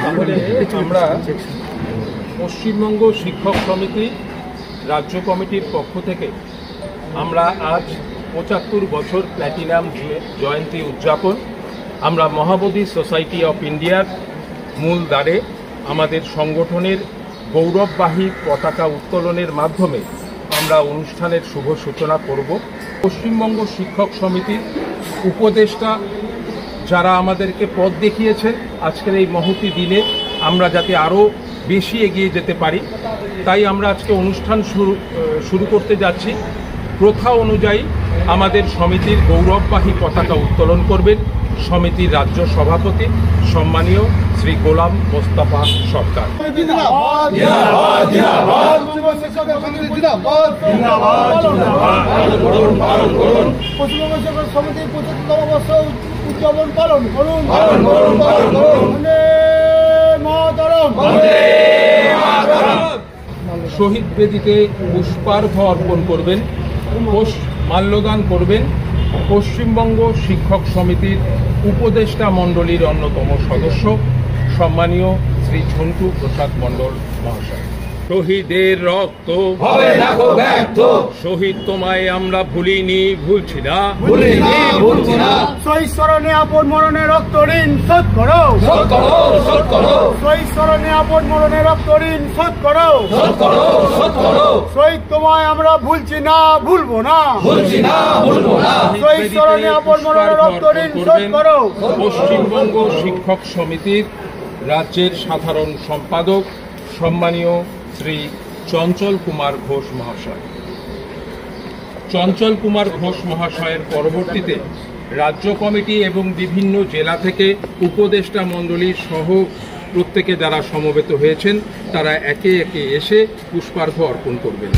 তাহলে আমরা পশ্চিমবঙ্গ শিক্ষক সমিতি রাজ্য কমিটির পক্ষ থেকে আমরা আজ ৭৫ বছর প্ল্যাটিনাম জয়ন্তী উদযাপন আমরা মহাবোধি সোসাইটি অফ ইন্ডিয়ার মূল দ্বারে আমাদের সংগঠনের গৌরববাহী পতাকা উত্তোলনের মাধ্যমে আমরা অনুষ্ঠানের শুভ সূচনা করব। পশ্চিমবঙ্গ শিক্ষক সমিতির উপদেষ্টা যারা আমাদেরকে পথ দেখিয়েছেন আজকের এই মহতী দিনে আমরা যাতে আরও বেশি এগিয়ে যেতে পারি, তাই আমরা আজকে অনুষ্ঠান শুরু করতে যাচ্ছি। প্রথা অনুযায়ী আমাদের সমিতির গৌরববাহী পতাকা উত্তোলন করবেন সমিতির রাজ্য সভাপতি সম্মানীয় শ্রী গোলাম মোস্তফা সরকার। শহীদ বেদিতে পুষ্পার্ঘ অর্পণ করবেন, মাল্যদান করবেন পশ্চিমবঙ্গ শিক্ষক সমিতির উপদেষ্টা মণ্ডলীর অন্যতম সদস্য সম্মানীয় শ্রী ঝন্টু প্রসাদ মণ্ডল মহাশয়। শহীদের রক্ত হবে না গো ব্যর্থ, শহীদ তোমায় আমরা ভুলিনি ভুলছি না, শহীদ স্মরণে আপন মরণে রক্ত ঋণ শোধ করো, শহীদ স্মরণে আপন মরণে রক্ত ঋণ শোধ করো, শহীদ তোমায় আমরা ভুলছি না ভুলবো না, শহীদ স্মরণে আপন মরণে রক্ত ঋণ শোধ করো। পশ্চিমবঙ্গ শিক্ষক সমিতির রাজ্যের সাধারণ সম্পাদক সম্মানীয় শ্রী চঞ্চল কুমার ঘোষ মহাশয়। চঞ্চল কুমার ঘোষ মহাশয়ের পরবর্তীতে রাজ্য কমিটি এবং বিভিন্ন জেলা থেকে উপদেষ্টা মণ্ডলী সহ প্রত্যেকে যারা সমবেত হয়েছেন তারা একে একে এসে পুষ্পার্ঘ অর্পণ করবেন।